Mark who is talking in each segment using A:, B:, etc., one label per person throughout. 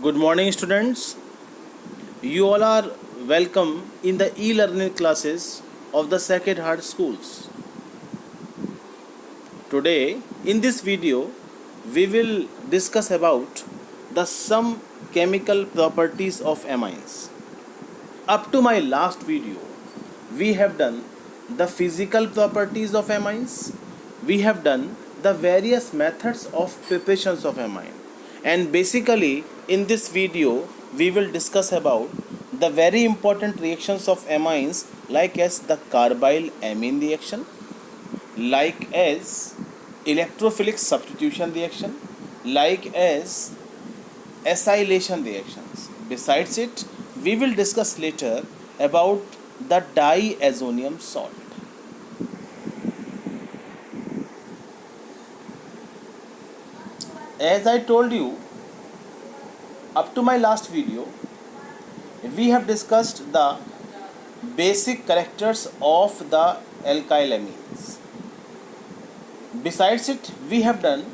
A: Good morning, students. You all are welcome in the e-learning classes of the Sacred Heart Schools. Today, in this video, we will discuss about the some chemical properties of amines. Up to my last video, we have done the physical properties of amines. We have done the various methods of preparations of amine. And basically, in this video, we will discuss about the very important reactions of amines like as the carbyl amine reaction, like as electrophilic substitution reaction, like as acylation reactions. Besides it, we will discuss later about the diazonium salt. As I told you, up to my last video, we have discussed the basic characters of the alkyl amines. Besides it, we have done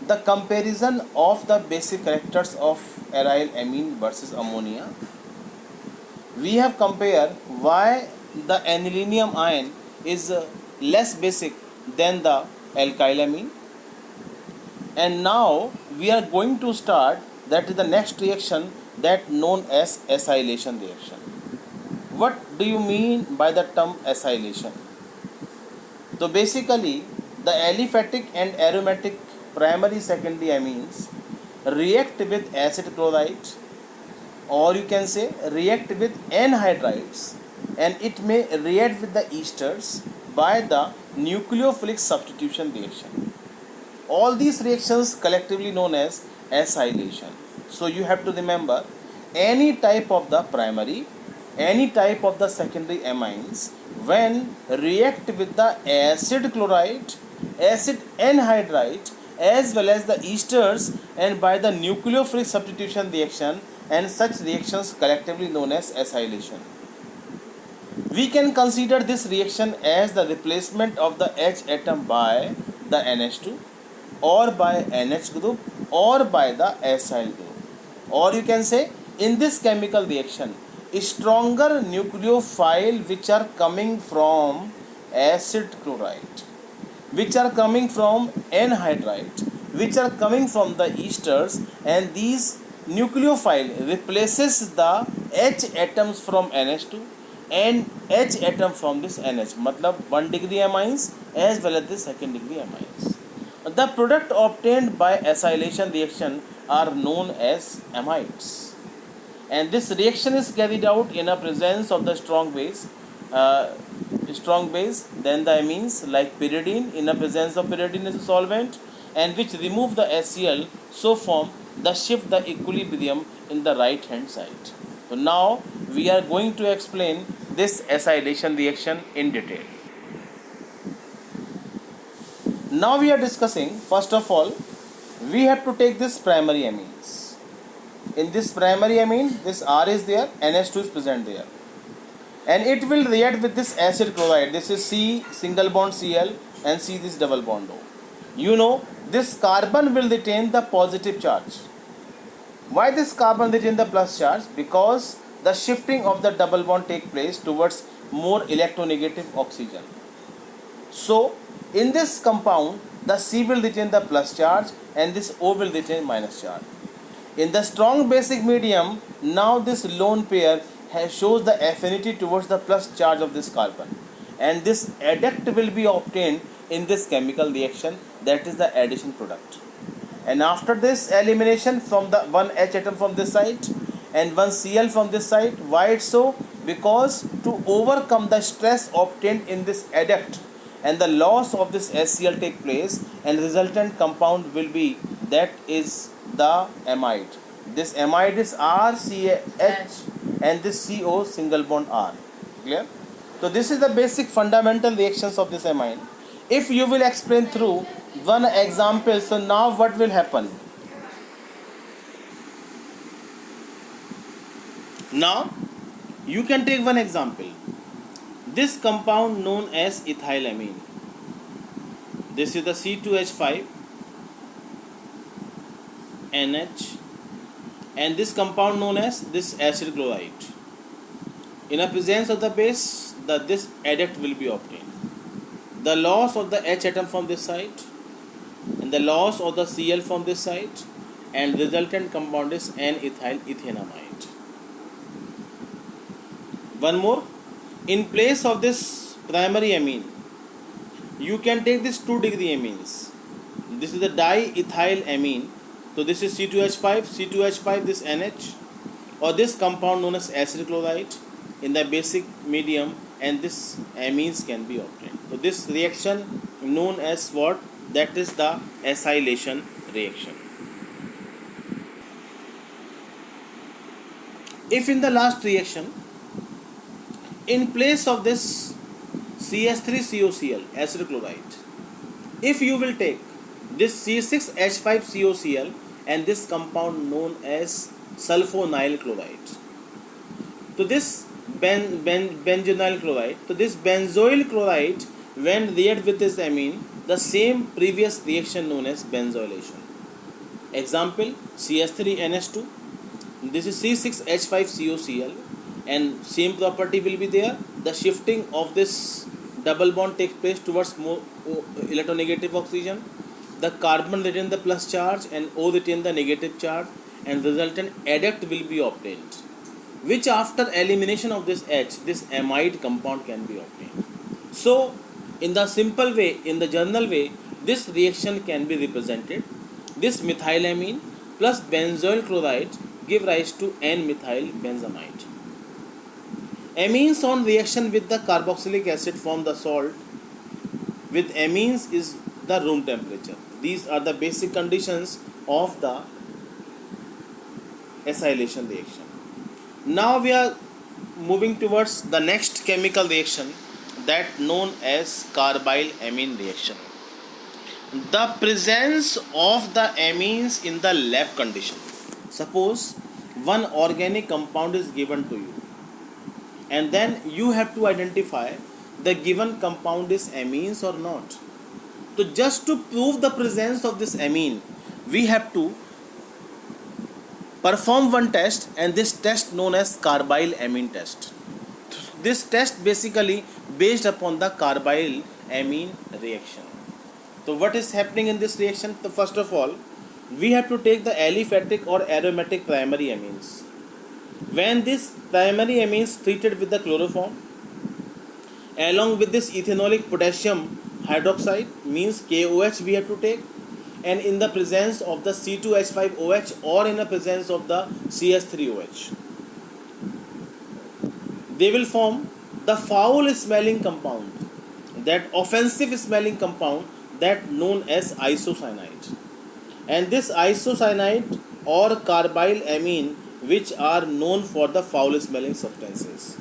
A: the comparison of the basic characters of aryl amine versus ammonia. We have compared why the anilinium ion is less basic than the alkyl amine. And now we are going to start that is the next reaction that known as acylation reaction. What do you mean by the term acylation? So basically the aliphatic and aromatic primary secondary amines react with acid chloride, or you can say react with anhydrides, and it may react with the esters by the nucleophilic substitution reaction. All these reactions collectively known as acylation. So you have to remember any type of the primary, any type of the secondary amines when react with the acid chloride, acid anhydride as well as the esters and by the nucleophilic substitution reaction, and such reactions collectively known as acylation. We can consider this reaction as the replacement of the H atom by the NH2 or by NH group or by the acyl group. Or you can say in this chemical reaction, stronger nucleophile which are coming from acid chloride, which are coming from anhydride, which are coming from the esters, and these nucleophile replaces the H atoms from NH2 and H atom from this NH, matlab 1 degree amines as well as the second degree amines. The product obtained by acylation reaction are known as amides, and this reaction is carried out in a presence of the strong base, then the amines like pyridine in a presence of pyridine as a solvent, and which remove the HCl, so form the shift the equilibrium in the right hand side. So now we are going to explain this acylation reaction in detail. Now we are discussing, first of all, we have to take this primary amines. In this primary amine, this R is there, NH2 is present there. And it will react with this acid chloride. This is C single bond Cl and C this double bond O. You know, this carbon will retain the positive charge. Why this carbon retain the plus charge? Because the shifting of the double bond take place towards more electronegative oxygen. So, in this compound, the C will retain the plus charge and this O will retain minus charge. In the strong basic medium, now this lone pair shows the affinity towards the plus charge of this carbon, and this adduct will be obtained in this chemical reaction, that is the addition product. And after this elimination from the one H atom from this side and one Cl from this side, why it's so? Because to overcome the stress obtained in this adduct and the loss of this HCl take place, and resultant compound will be, that is the amide. This amide is RCH and this CO single bond R. Clear? So this is the basic fundamental reactions of this amine. If you will explain through one example, so now what will happen? Now you can take one example. This compound known as ethylamine. This is the C2H5 NH and this compound known as this acid chloride. In the presence of the base, this adduct will be obtained. The loss of the H atom from this side and the loss of the Cl from this side, and resultant compound is N-ethyl ethanamide. One more, in place of this primary amine, you can take this 2-degree amines. This is the diethyl amine. So this is C2H5, this NH, or this compound known as acid chloride in the basic medium, and this amines can be obtained. So this reaction known as what? That is the acylation reaction. If in the last reaction, in place of this CH3COCl, acid chloride, if you will take this C6H5COCl and this compound known as sulfonyl chloride, so this benzoyl chloride, so this benzoyl chloride when react with this amine, the same previous reaction known as benzylation. Example, CH3NH2, this is C6H5COCl, and same property will be there. The shifting of this double bond takes place towards more electronegative oxygen. The carbon retain the plus charge and O retain the negative charge, and resultant adduct will be obtained, which after elimination of this H, this amide compound can be obtained. So in the simple way, in the general way, this reaction can be represented. This methylamine plus benzoyl chloride give rise to N-methyl benzamide. Amines on reaction with the carboxylic acid form the salt. With amines is the room temperature. These are the basic conditions of the acylation reaction. Now we are moving towards the next chemical reaction, that known as carbyl amine reaction. The presence of the amines in the lab condition. Suppose one organic compound is given to you, and then you have to identify the given compound is amines or not. So just to prove the presence of this amine, we have to perform one test, and this test known as carbyl amine test. This test basically based upon the carbyl amine reaction. So what is happening in this reaction? So first of all, we have to take the aliphatic or aromatic primary amines. When this primary amines treated with the chloroform along with this ethanolic potassium hydroxide, means KOH we have to take, and in the presence of the C2H5OH or in the presence of the CH3OH, they will form the foul smelling compound, that offensive smelling compound, that known as isocyanide. And this isocyanide or carbyl amine, which are known for the foul smelling substances.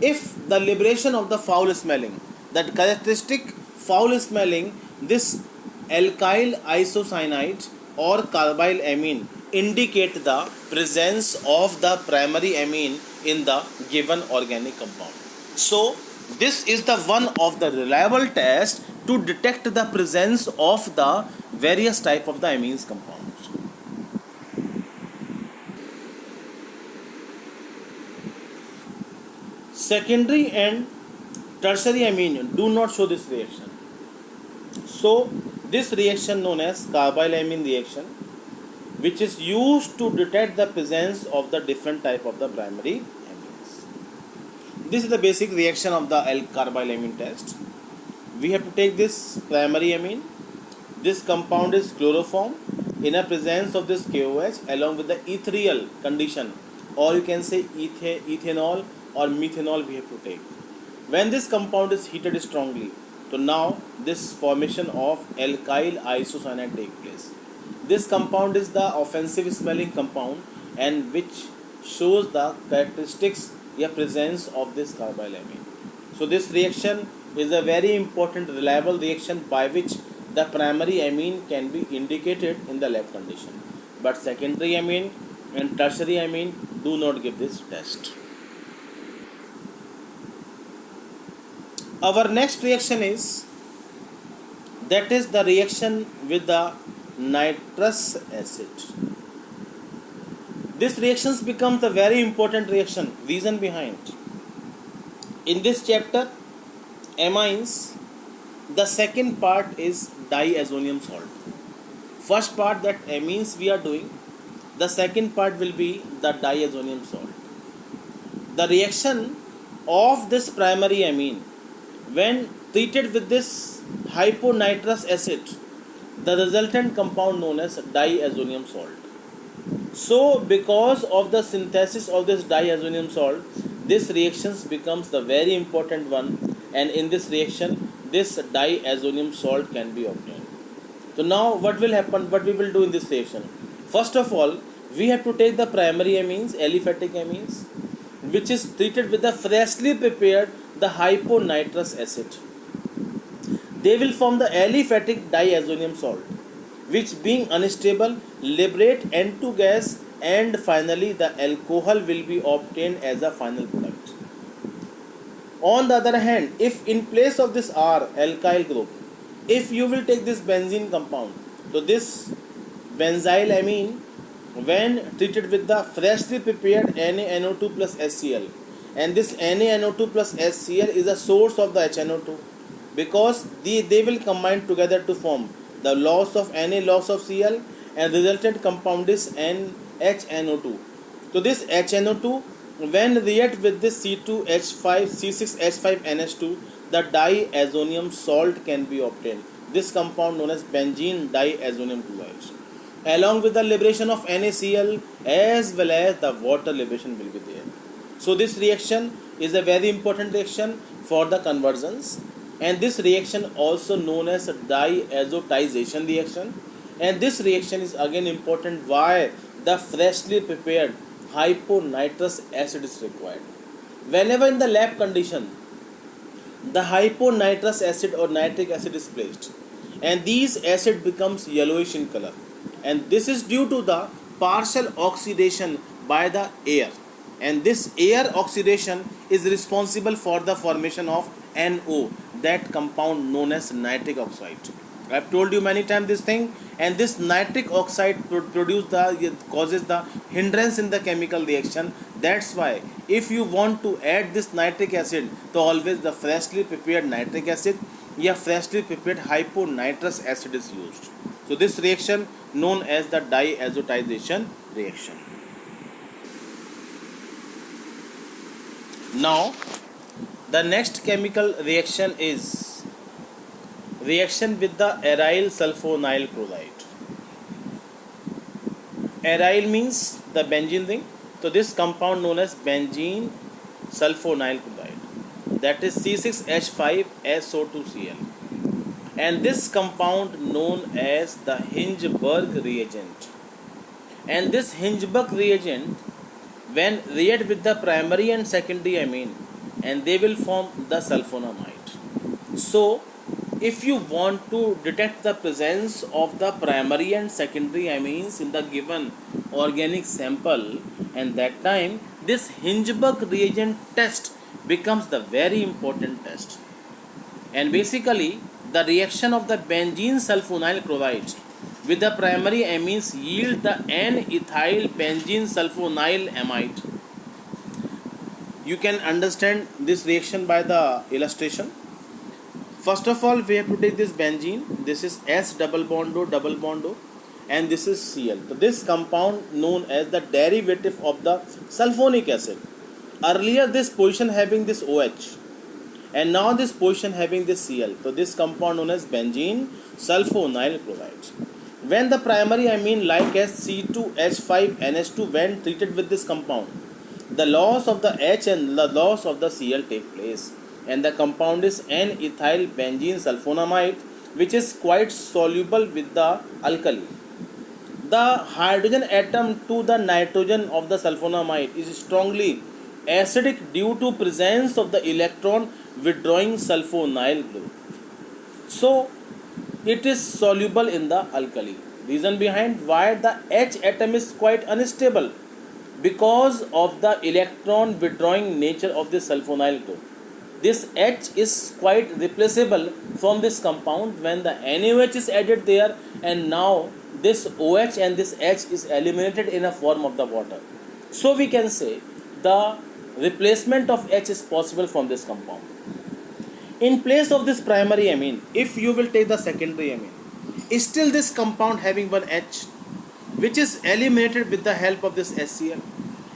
A: If the liberation of the foul smelling, that characteristic foul smelling, this alkyl isocyanide or carbyl amine indicate the presence of the primary amine in the given organic compound. So this is the one of the reliable test to detect the presence of the various type of the amines compounds. Secondary and tertiary amine do not show this reaction. So this reaction known as carbyl amine reaction, which is used to detect the presence of the different type of the primary amines. This is the basic reaction of the carbyl amine test. We have to take this primary amine. This compound is chloroform in a presence of this KOH along with the ethereal condition, or you can say ethanol or methanol we have to take. When this compound is heated strongly, so now this formation of alkyl isocyanide takes place. This compound is the offensive smelling compound, and which shows the characteristics, the presence of this carbyl amine. So this reaction is a very important reliable reaction by which the primary amine can be indicated in the lab condition, but secondary amine and tertiary amine do not give this test. Our next reaction is the reaction with the nitrous acid. This reactions becomes a very important reaction. Reason behind. In this chapter, amines, the second part is diazonium salt. First part that amines we are doing, the second part will be the diazonium salt. The reaction of this primary amine when treated with this hyponitrous acid, the resultant compound known as diazonium salt. So because of the synthesis of this diazonium salt, this reactions becomes the very important one, and in this reaction this diazonium salt can be obtained. So now what will happen, what we will do in this reaction? First of all, we have to take the primary amines, aliphatic amines, which is treated with the freshly prepared the hyponitrous acid. They will form the aliphatic diazonium salt, which being unstable liberate N2 gas, and finally the alcohol will be obtained as a final product. On the other hand, if in place of this R alkyl group, if you will take this benzene compound, so this benzyl amine when treated with the freshly prepared NaNO2 plus HCl, and this NaNO2 plus HCl is a source of the HNO2, because they will combine together to form the loss of Na, loss of Cl, and resultant compound is NHNO2. So this HNO2 when react with this C2H5 C6H5NH2, the diazonium salt can be obtained. This compound known as benzene diazonium chloride. Along with the liberation of NaCl as well as the water liberation will be there. So this reaction is a very important reaction for the conversions, and this reaction also known as diazotization reaction, and this reaction is again important why the freshly prepared hyponitrous acid is required. Whenever in the lab condition the hyponitrous acid or nitric acid is placed, and these acid becomes yellowish in color, and this is due to the partial oxidation by the air, and this air oxidation is responsible for the formation of NO, that compound known as nitric oxide. I have told you many times this thing, and this nitric oxide causes the hindrance in the chemical reaction. That's why if you want to add this nitric acid, so always the freshly prepared nitric acid or freshly prepared hyponitrous acid is used. So this reaction known as the diazotization reaction. Now the next chemical reaction is reaction with the aryl sulfonyl chloride. Aryl means the benzene ring. So this compound known as benzene sulfonyl chloride, that is C6H5SO2Cl, and this compound known as the Hindenburg reagent. And this Hindenburg reagent when react with the primary and secondary amine, and they will form the sulfonamide. So if you want to detect the presence of the primary and secondary amines in the given organic sample, and that time this Hindenburg reagent test becomes the very important test. And basically the reaction of the benzene sulfonyl chloride with the primary amines yield the N-ethyl benzene sulfonyl amide. You can understand this reaction by the illustration. First of all, we have to take this benzene. This is S double bond O, and this is Cl. So this compound known as the derivative of the sulfonic acid. Earlier this position having this OH, and now this position having this Cl. So this compound known as benzene sulfonyl chloride. When the primary amine like as C2H5NH2 when treated with this compound, the loss of the H and the loss of the Cl take place, and the compound is N-ethyl benzene sulfonamide, which is quite soluble with the alkali. The hydrogen atom to the nitrogen of the sulfonamide is strongly acidic due to presence of the electron withdrawing sulfonyl group. So it is soluble in the alkali. Reason behind why the H atom is quite unstable, because of the electron withdrawing nature of the sulfonyl group. This H is quite replaceable from this compound when the NaOH is added there, and now this OH and this H is eliminated in a form of the water. So we can say the replacement of H is possible from this compound. In place of this primary amine, if you will take the secondary amine, is still this compound having one H, which is eliminated with the help of this HCl.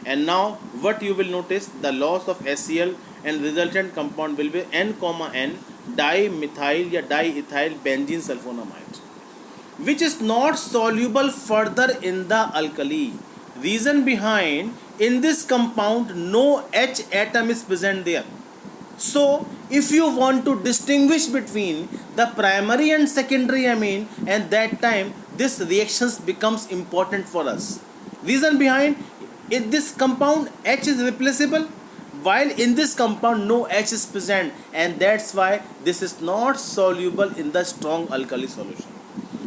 A: And now what you will notice, the loss of HCl and resultant compound will be N, N dimethyl or diethyl benzene sulfonamide, which is not soluble further in the alkali. Reason behind, in this compound no H atom is present there. So if you want to distinguish between the primary and secondary amine, and that time this reactions becomes important for us. Reason behind, in this compound H is replaceable, while in this compound no H is present, and that's why this is not soluble in the strong alkali solution.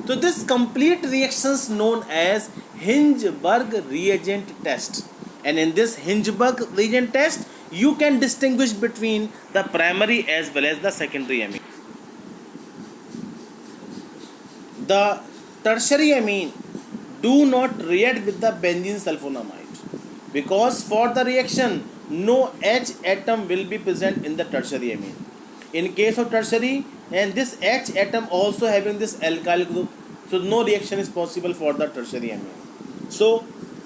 A: So this complete reaction is known as Hindenburg reagent test, and in this Hindenburg reagent test you can distinguish between the primary as well as the secondary amine. The tertiary amine do not react with the benzene sulfonamide, because for the reaction no H atom will be present in the tertiary amine. In case of tertiary, and this H atom also having this alkyl group, so no reaction is possible for the tertiary amine. So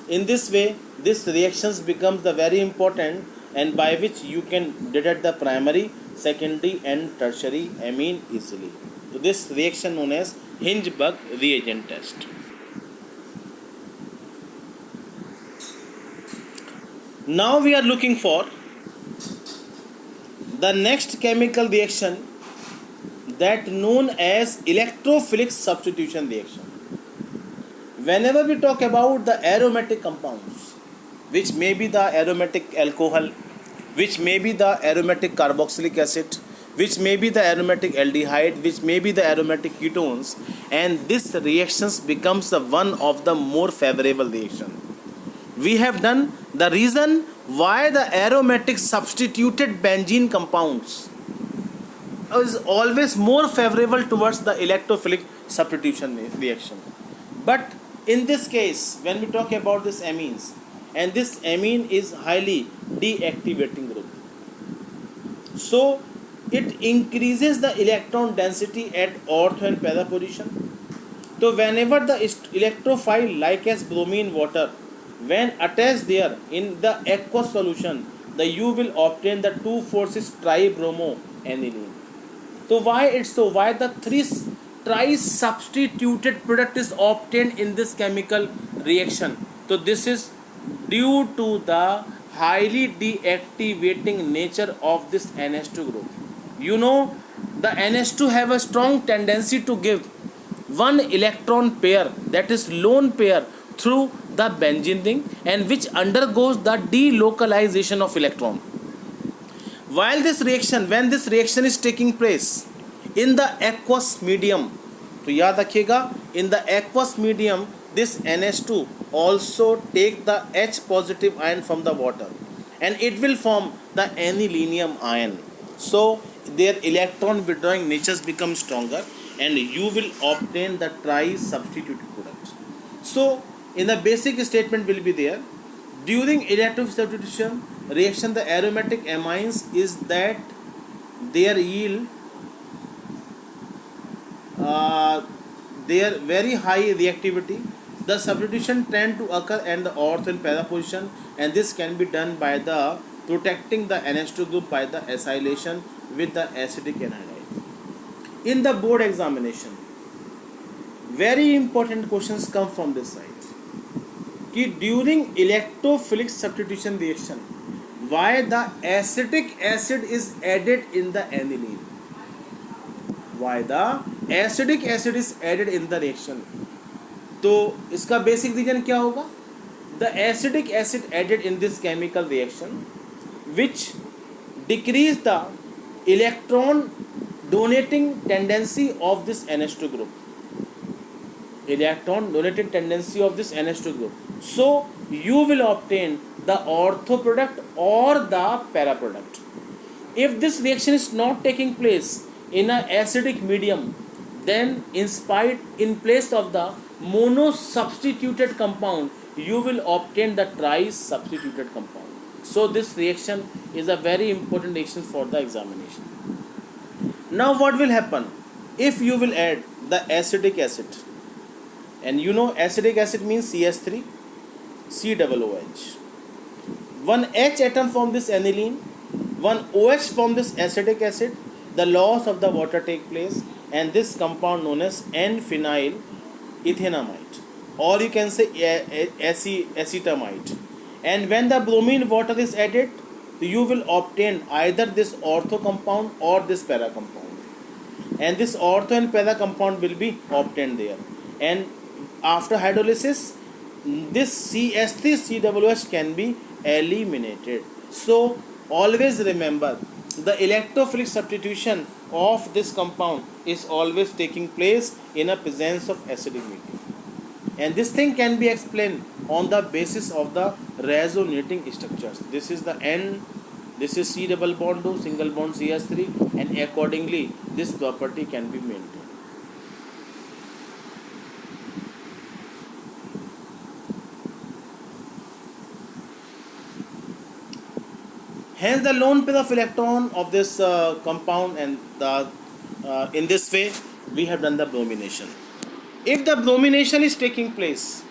A: in this way this reactions becomes the very important, and by which you can detect the primary, secondary and tertiary amine easily. So this reaction known as Hindenburg reagent test. Now we are looking for the next chemical reaction, that known as electrophilic substitution reaction. Whenever we talk about the aromatic compounds, which may be the aromatic alcohol, which may be the aromatic carboxylic acid, which may be the aromatic aldehyde, which may be the aromatic ketones, and this reactions becomes the one of the more favorable reaction. We have done the reason why the aromatic substituted benzene compounds is always more favorable towards the electrophilic substitution reaction. But in this case, when we talk about this amines, and this amine is highly deactivating group, so it increases the electron density at ortho and para position. So whenever the electrophile like as bromine water, when attached there in the aqueous solution, the you will obtain the 2,4,6 tribromoaniline. So why it's so? Why the three tri-substituted product is obtained in this chemical reaction? So this is due to the highly deactivating nature of this NH2 group. You know, the NH2 have a strong tendency to give one electron pair, that is lone pair, through the benzene ring, and which undergoes the delocalization of electron. While this reaction, when this reaction is taking place in the aqueous medium, तो याद रखिएगा, in the aqueous medium this NH2 also take the H positive ion from the water, and it will form the anilinium ion. So their electron withdrawing natures become stronger, and you will obtain the tri-substituted product. So in the basic statement will be there, during electrophilic substitution reaction the aromatic amines is that their yield their very high reactivity, the substitution tend to occur in the ortho and para position, and this can be done by the protecting the NH2 group by the acylation with the acidic anhydride. In the board examination, very important questions come from this side. कि during electrophilic substitution reaction, why the acetic acid is added in the aniline? Why the acidic acid is added in the reaction? तो इसका basic reason क्या होगा? The acidic acid added in this chemical reaction, which decrease the electron donating tendency of this NH2 group. Electron donating tendency of this NH2 group. So you will obtain the ortho product or the para product. If this reaction is not taking place in an acidic medium, then in place of the mono substituted compound, you will obtain the tri substituted compound. So this reaction is a very important reaction for the examination. Now what will happen if you will add the acetic acid, and you know acetic acid means CS3 COOH. One H atom from this aniline, one OH from this acetic acid, the loss of the water take place, and this compound known as N-phenyl ethanamide, or you can say acetamide. And when the bromine water is added, you will obtain either this ortho compound or this para compound, and this ortho and para compound will be obtained there. And after hydrolysis, this CS3 COOH can be eliminated. So always remember, the electrophilic substitution of this compound is always taking place in a presence of acidic medium, and this thing can be explained on the basis of the resonating structures. This is the N, this is C double bond O, single bond CS3, and accordingly this property can be maintained. Hence the lone pair of electron of this compound, and the in this way we have done the bromination. If the bromination is taking place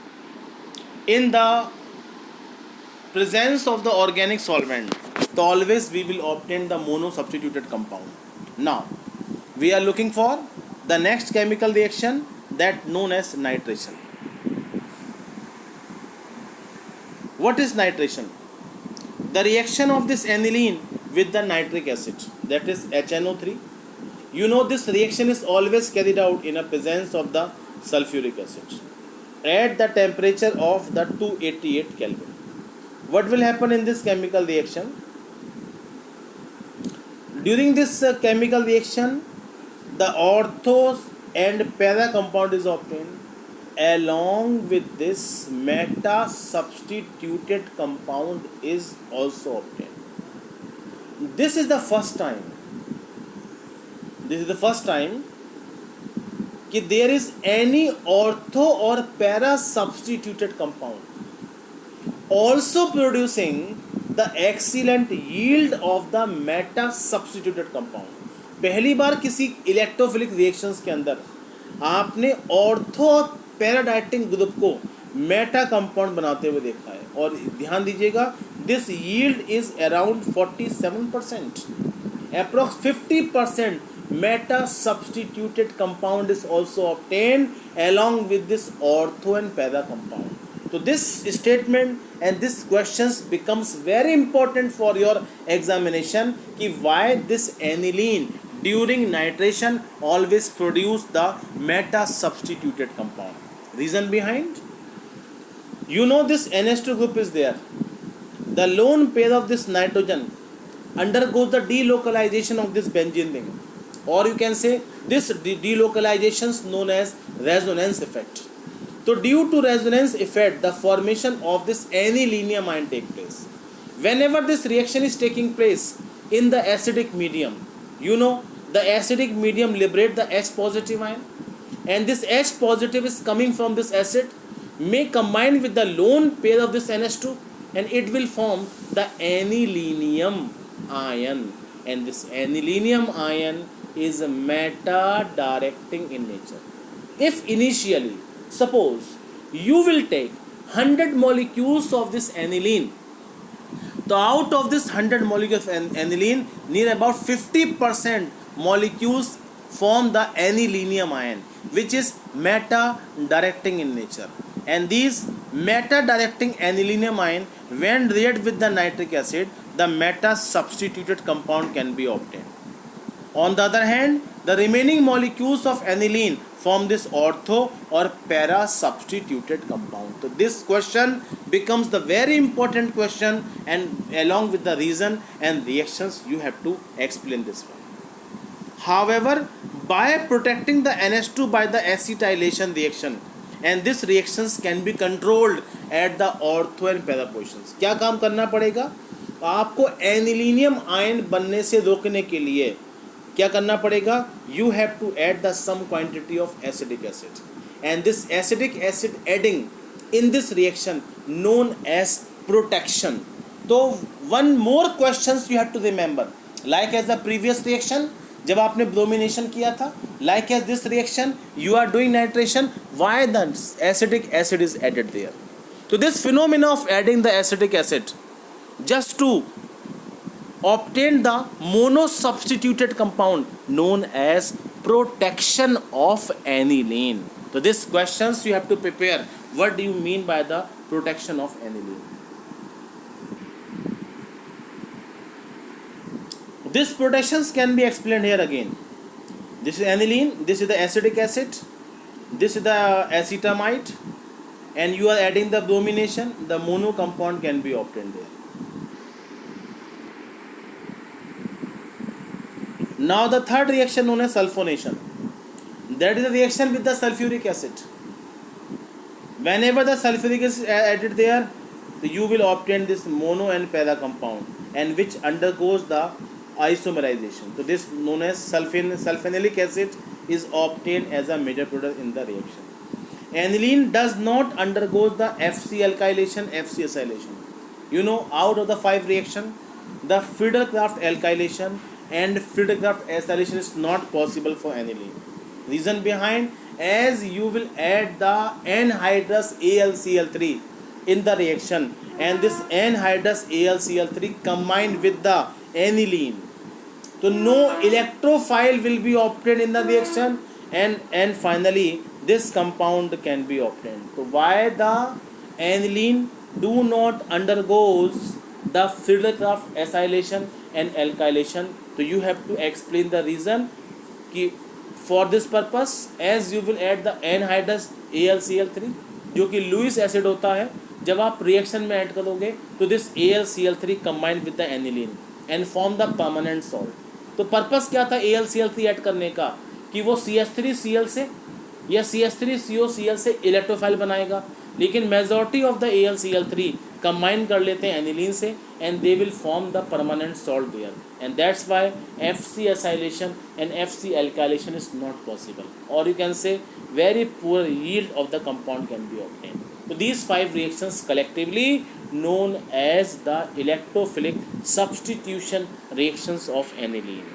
A: in the presence of the organic solvent, so always we will obtain the mono substituted compound. Now we are looking for the next chemical reaction, that known as nitration. What is nitration? The reaction of this aniline with the nitric acid, that is HNO3. You know this reaction is always carried out in a presence of the sulfuric acid at the temperature of the 288 Kelvin. What will happen in this chemical reaction? During this chemical reaction, the ortho and para compound is obtained. Along with this, meta substituted compound is also obtained. This is the first time that there is any ortho or para substituted compound also producing the excellent yield of the meta substituted compound. पहली बार किसी electrophilic reactions के अंदर आपने ortho और पैराडाइटिंग group को Meta compound बनाते हुए देखा है, और ध्यान दीजिएगा this yield is around 47%, approx 50% meta substituted compound is also obtained along with this ortho and para compound. So this statement and this questions becomes very important for your examination कि why this aniline during nitration always produce the meta substituted compound. Reason behind? You know this NH2 group is there. The lone pair of this nitrogen undergoes the delocalization of this benzene ring, or you can say this delocalization is known as resonance effect. So due to resonance effect, the formation of this anilinium ion take place. Whenever this reaction is taking place in the acidic medium, you know the acidic medium liberate the H positive ion, and this H positive is coming from this acid may combine with the lone pair of this NH2, and it will form the anilinium ion, and this anilinium ion is meta directing in nature. If initially, suppose you will take 100 molecules of this aniline, so out of this 100 molecules of aniline, near about 50% molecules form the anilinium ion, which is meta directing in nature. And these meta directing anilinium ion, when react with the nitric acid, the meta substituted compound can be obtained. On the other hand, the remaining molecules of aniline form this ortho or para substituted compound. So this question becomes the very important question, and along with the reason and reactions you have to explain this one. However, by protecting the NH2 by the acetylation reaction, and this reactions can be controlled at the ortho and para positions. क्या काम करना पड़ेगा? आपको anilinium ion बनने से रोकने के लिए क्या करना पड़ेगा? You have to add the some quantity of acetic acid. and this acetic acid adding in this reaction known as protection. So one more questions you have to remember, like as the previous reaction जब आपने bromination किया था, like as this reaction you are doing nitration, why the acetic acid is added there. So this phenomena of adding the acetic acid just to obtain the monosubstituted compound known as protection of aniline. So these questions you have to prepare. What do you mean by the protection of aniline? These protections can be explained here again. This is aniline, this is the acetic acid, this is the acetamide, and you are adding the bromination, the mono compound can be obtained there. Now the third reaction known as sulfonation. That is the reaction with the sulfuric acid. Whenever the sulfuric acid is added there, you will obtain this mono and para compound, and which undergoes the isomerization. So this known as sulfonilic acid is obtained as a major product in the reaction. Aniline does not undergo the FC alkylation, FC acylation. You know, out of the 5 reactions, the Friedel-Crafts alkylation and Friedel-Crafts acylation is not possible for aniline. Reason behind, as you will add the anhydrous AlCl3 in the reaction, and this anhydrous AlCl3 combined with the aniline, so no electrophile will be obtained in the reaction, and finally this compound can be obtained. So why the aniline do not undergoes the Friedel-Crafts acylation and alkylation? So you have to explain the reason. For this purpose, as you will add the anhydrous AlCl3 जो कि Lewis acid होता है, जब आप reaction में add करोगे तो this AlCl3 combined with the aniline and form the permanent salt. तो पर्पस क्या था AlCl3 ऐड करने का, कि वो CH3Cl से या CH3COCl से इलेक्ट्रोफाइल बनाएगा, लेकिन majority of the AlCl3 combine कर लेते हैं एनिलीन से, and they will form the permanent salt there, and that's why FC acylation and FC alkylation is not possible, or you can say very poor yield of the compound can be obtained. So these 5 reactions collectively known as the electrophilic substitution reactions of aniline.